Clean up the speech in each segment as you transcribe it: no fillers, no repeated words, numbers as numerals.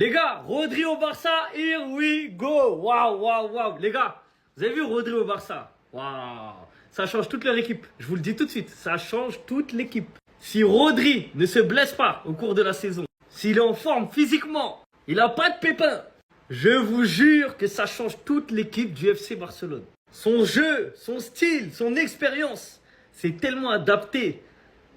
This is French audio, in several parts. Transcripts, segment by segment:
Les gars, Rodri au Barça, here we go. Waouh, waouh, waouh. Les gars, vous avez vu Rodri au Barça? Waouh. Ça change toute leur équipe. Je vous le dis tout de suite, ça change toute l'équipe. Si Rodri ne se blesse pas au cours de la saison, s'il est en forme physiquement, il n'a pas de pépins, je vous jure que ça change toute l'équipe du FC Barcelone. Son jeu, son style, son expérience, c'est tellement adapté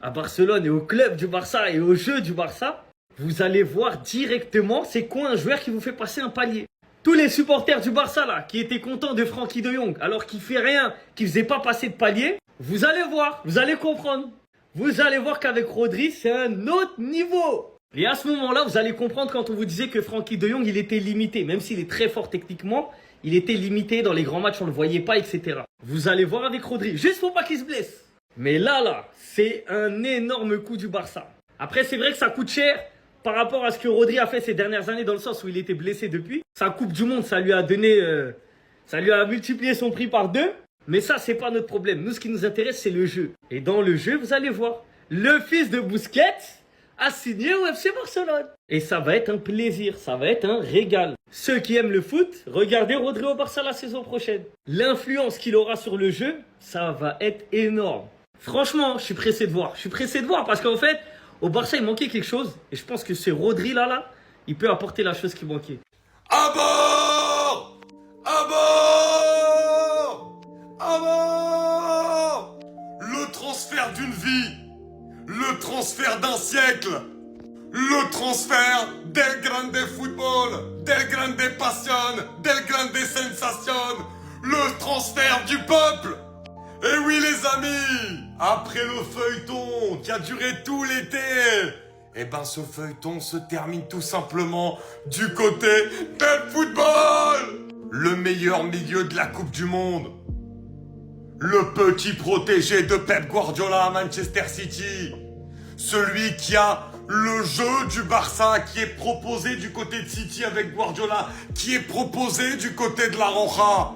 à Barcelone et au club du Barça et au jeu du Barça. Vous allez voir directement c'est quoi un joueur qui vous fait passer un palier. Tous les supporters du Barça là, qui étaient contents de Frenkie de Jong alors qu'il fait rien, qu'il faisait pas passer de palier, vous allez voir, vous allez comprendre. Vous allez voir qu'avec Rodri, c'est un autre niveau. Et à ce moment-là, vous allez comprendre quand on vous disait que Frenkie de Jong, il était limité. Même s'il est très fort techniquement, il était limité dans les grands matchs, on ne le voyait pas, etc. Vous allez voir avec Rodri, juste pour pas qu'il se blesse. Mais là, c'est un énorme coup du Barça. Après, c'est vrai que ça coûte cher par rapport à ce que Rodri a fait ces dernières années, dans le sens où il était blessé depuis. Sa Coupe du Monde, ça lui a donné, ça lui a multiplié son prix par 2. Mais ça, c'est pas notre problème. Nous, ce qui nous intéresse, c'est le jeu. Et dans le jeu, vous allez voir, le fils de Busquets a signé au FC Barcelone. Et ça va être un plaisir, ça va être un régal. Ceux qui aiment le foot, regardez Rodri au Barça la saison prochaine. L'influence qu'il aura sur le jeu, ça va être énorme. Franchement, je suis pressé de voir. Je suis pressé de voir parce qu'en fait, au Barça, il manquait quelque chose. Et je pense que ce Rodri là, il peut apporter la chose qui manquait. À bord! À bord! À bord! Le transfert d'une vie, le transfert d'un siècle, le transfert del grande football, del grande passion, del grande sensation, le transfert du peuple. Et oui les amis, après le feuilleton qui a duré tout l'été, eh ben ce feuilleton se termine tout simplement du côté del football. Le meilleur milieu de la Coupe du Monde. Le petit protégé de Pep Guardiola à Manchester City. Celui qui a le jeu du Barça qui est proposé du côté de City avec Guardiola, qui est proposé du côté de la Roja.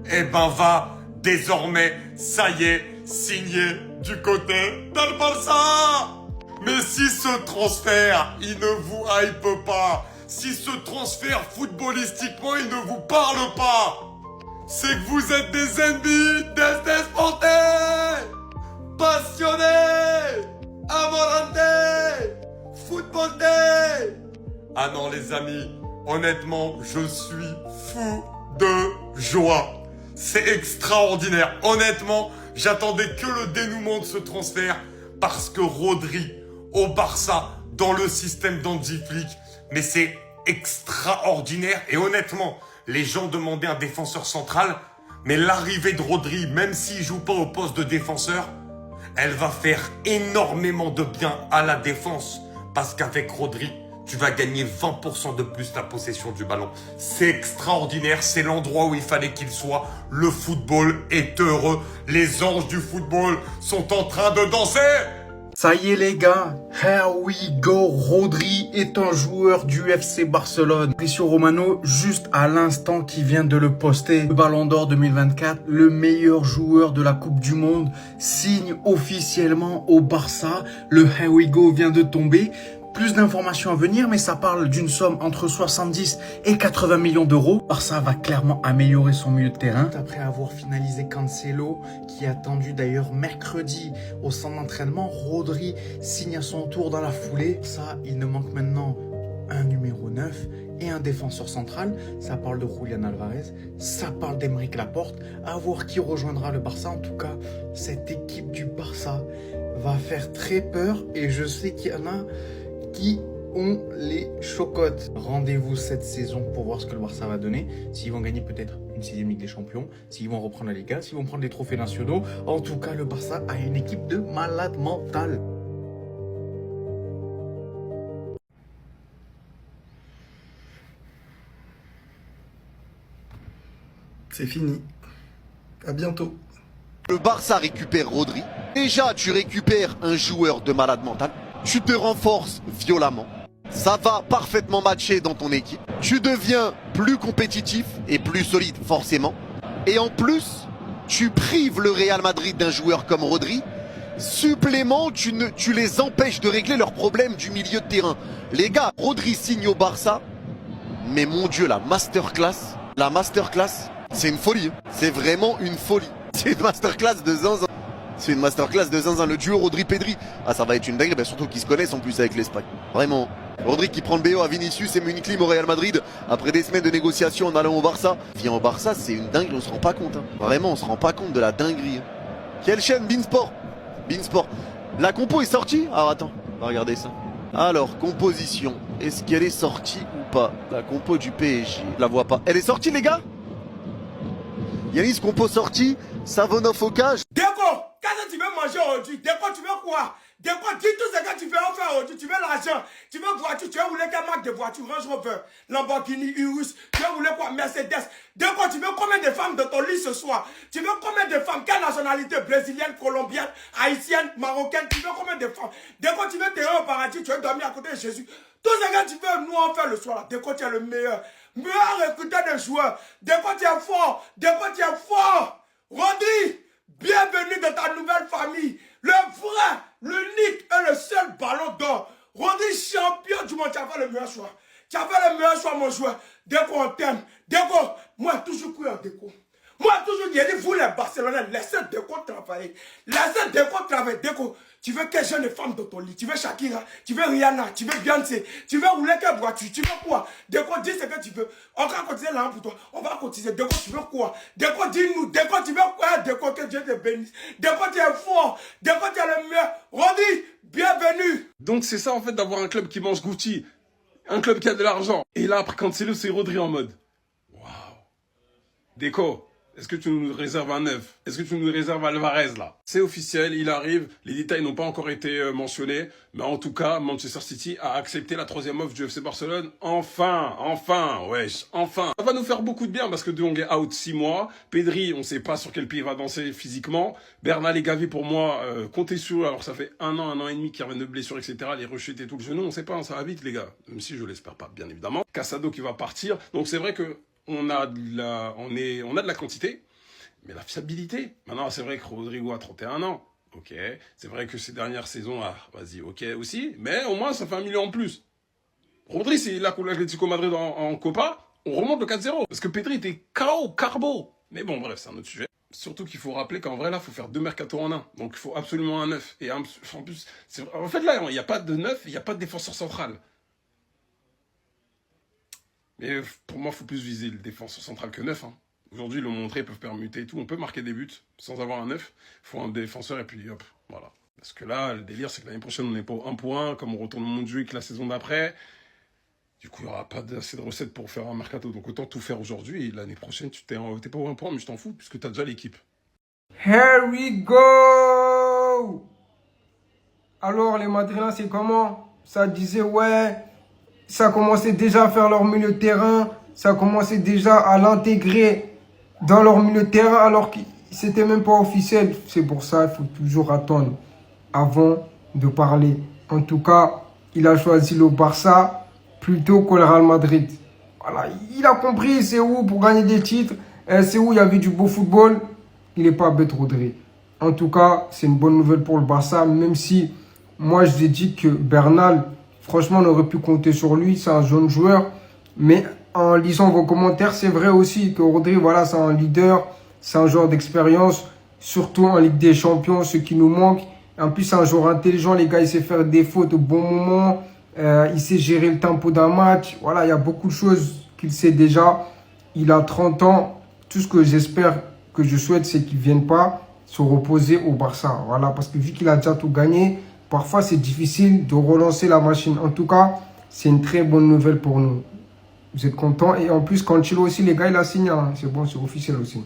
Eh ben va désormais, ça y est, signé du côté del Barça. Mais si ce transfert, il ne vous hype pas, si ce transfert footballistiquement, il ne vous parle pas, c'est que vous êtes des ennemis des desportés, passionnés, amorante, footballés. Ah non les amis, honnêtement, je suis fou de joie. C'est extraordinaire. Honnêtement, j'attendais que le dénouement de ce transfert parce que Rodri au Barça, dans le système d'Hansi Flick, mais c'est extraordinaire. Et honnêtement, les gens demandaient un défenseur central, mais l'arrivée de Rodri, même s'il joue pas au poste de défenseur, elle va faire énormément de bien à la défense parce qu'avec Rodri, tu vas gagner 20% de plus la possession du ballon. C'est extraordinaire, c'est l'endroit où il fallait qu'il soit. Le football est heureux. Les anges du football sont en train de danser. Ça y est les gars, here we go, Rodri est un joueur du FC Barcelone. Fabrizio Romano, juste à l'instant qui vient de le poster, le Ballon d'Or 2024, le meilleur joueur de la Coupe du Monde, signe officiellement au Barça. Le here we go vient de tomber. Plus d'informations à venir, mais ça parle d'une somme entre 70 et 80 millions d'euros. Barça va clairement améliorer son milieu de terrain. Après avoir finalisé Cancelo, qui est attendu d'ailleurs mercredi au centre d'entraînement, Rodri signe à son tour dans la foulée. Ça, il ne manque maintenant un numéro 9 et un défenseur central. Ça parle de Julian Alvarez, ça parle d'Aymeric Laporte. À voir qui rejoindra le Barça. En tout cas, cette équipe du Barça va faire très peur et je sais qu'il y en a qui ont les chocottes. Rendez-vous cette saison pour voir ce que le Barça va donner. S'ils vont gagner peut-être une 6e Ligue des Champions, s'ils vont reprendre la Liga, s'ils vont prendre des trophées nationaux. En tout cas, le Barça a une équipe de malade mental. C'est fini. À bientôt. Le Barça récupère Rodri. Déjà, tu récupères un joueur de malade mental. Tu te renforces violemment. Ça va parfaitement matcher dans ton équipe. Tu deviens plus compétitif et plus solide forcément. Et en plus, tu prives le Real Madrid d'un joueur comme Rodri supplément, tu les empêches de régler leurs problèmes du milieu de terrain. Les gars, Rodri signe au Barça, mais mon Dieu, la masterclass, c'est une folie. C'est vraiment une folie. C'est une masterclass de zinzin. C'est une masterclass de zinzin. Le duo Rodri-Pedri, ah ça va être une dinguerie, ben, surtout qu'ils se connaissent en plus avec l'Espagne. Vraiment. Rodri qui prend le BO à Vinicius et Munich-Lim au Real Madrid après des semaines de négociations en allant au Barça. Vient au Barça, c'est une dinguerie, on se rend pas compte. Hein. Vraiment, on se rend pas compte de la dinguerie. Quelle chaîne? Beansport. Beansport. La compo est sortie? Ah attends, on va regarder ça. Alors, composition. Est-ce qu'elle est sortie ou pas? La compo du PSG. Je la vois pas. Elle est sortie les gars? Yanis, compo sortie. Savonov au cage. Déco, qu'est-ce que tu veux manger aujourd'hui? Déco, tu veux quoi? Déco, dis tout ce que tu veux en faire aujourd'hui. Tu veux l'argent, tu veux voiture, tu veux rouler quelle marque de voiture? Range Rover, Lamborghini, Urus, tu veux rouler quoi? Mercedes. Déco, tu veux combien de femmes dans ton lit ce soir? Tu veux combien de femmes? Quelle nationalité? Brésilienne, colombienne, haïtienne, marocaine? Tu veux combien de femmes? Déco, tu veux terrer au paradis, tu veux dormir à côté de Jésus. Tout ce que tu veux, nous en faire le soir. Déco, tu es le meilleur. Meilleur recruteur de joueurs. Déco, tu es fort. Déco, tu es fort. Rodri, bienvenue dans ta nouvelle famille. Le vrai, l'unique et le seul ballon d'or. Rodri, champion du monde. Tu as fait le meilleur choix. Tu as fait le meilleur choix, mon joueur. Déco, on t'aime. Déco, moi, toujours cru en Déco. Moi, toujours dit, vous les Barcelonais, laissez Déco travailler. Laissez Déco travailler. Déco, tu veux quelle jeune femme dans ton lit? Tu veux Shakira? Tu veux Rihanna? Tu veux Beyoncé? Tu veux rouler quelle voiture? Tu veux quoi? Déco, dis ce que tu veux. On va cotiser là pour toi. On va cotiser. Déco, tu veux quoi? Déco, dis-nous. Déco, tu veux quoi? Déco, que Dieu te bénisse. Déco, tu es fort. Déco, tu es le meilleur. Rodri, bienvenue. Donc c'est ça en fait d'avoir un club qui mange Gucci. Un club qui a de l'argent. Et là, après Cancelo, c'est Rodri en mode. Waouh. Déco. Est-ce que tu nous réserves un 9? Est-ce que tu nous réserves Alvarez là? C'est officiel, il arrive. Les détails n'ont pas encore été mentionnés. Mais en tout cas, Manchester City a accepté la 3e offre du FC Barcelone. Enfin, wesh, enfin. Ça va nous faire beaucoup de bien parce que De Jong est out 6 mois. Pedri, on ne sait pas sur quel pied il va danser physiquement. Bernal et Gavi, pour moi, comptez sur eux. Alors ça fait un an et demi qu'ils reviennent de blessures, etc. Les rechutes et tout le genou, on ne sait pas, ça va vite les gars. Même si je l'espère pas, bien évidemment. Casado qui va partir. Donc c'est vrai que on a de la quantité, mais la fiabilité. Maintenant, c'est vrai que Rodrigo a 31 ans. Ok. C'est vrai que ces dernières saisons, vas-y, ok aussi. Mais au moins, ça fait 1 million en plus. Rodri, c'est là contre l'Atlético Madrid en Copa, on remonte le 4-0. Parce que Pedri était KO, carbo. Mais bon, bref, c'est un autre sujet. Surtout qu'il faut rappeler qu'en vrai, là, il faut faire 2 mercato en un. Donc, il faut absolument un 9. Et en plus, en fait, là, il n'y a pas de 9, il n'y a pas de défenseur central. Mais pour moi, il faut plus viser le défenseur central que 9. Hein. Aujourd'hui, ils l'ont montré, ils peuvent permuter et tout. On peut marquer des buts sans avoir un 9. Il faut un défenseur et puis hop, voilà. Parce que là, le délire, c'est que l'année prochaine, on n'est pas au 1 pour 1, comme on retourne au Montjuïc la saison d'après. Du coup, il n'y aura pas assez de recettes pour faire un mercato. Donc autant tout faire aujourd'hui et l'année prochaine, tu t'es pas au 1 pour 1, mais je t'en fous puisque tu as déjà l'équipe. Here we go! Alors, les Madrilènes, c'est comment? Ça disait, ouais... Ça commençait déjà à faire leur milieu de terrain. Ça commençait déjà à l'intégrer dans leur milieu de terrain alors que c'était même pas officiel. C'est pour ça il faut toujours attendre avant de parler. En tout cas, il a choisi le Barça plutôt que le Real Madrid. Voilà, il a compris c'est où pour gagner des titres. C'est où il y avait du beau football. Il n'est pas bête Rodri. En tout cas, c'est une bonne nouvelle pour le Barça. Même si moi je ai dit que Bernal... Franchement, on aurait pu compter sur lui. C'est un jeune joueur. Mais en lisant vos commentaires, c'est vrai aussi que Rodri, voilà, c'est un leader. C'est un joueur d'expérience. Surtout en Ligue des Champions, ce qui nous manque. En plus, c'est un joueur intelligent. Les gars, il sait faire des fautes au bon moment. Il sait gérer le tempo d'un match. Voilà, il y a beaucoup de choses qu'il sait déjà. Il a 30 ans. Tout ce que j'espère, que je souhaite, c'est qu'il ne vienne pas se reposer au Barça. Voilà, parce que vu qu'il a déjà tout gagné... Parfois, c'est difficile de relancer la machine. En tout cas, c'est une très bonne nouvelle pour nous. Vous êtes contents. Et en plus, Cancelo aussi, les gars, il a signé. Hein. C'est bon, c'est officiel aussi.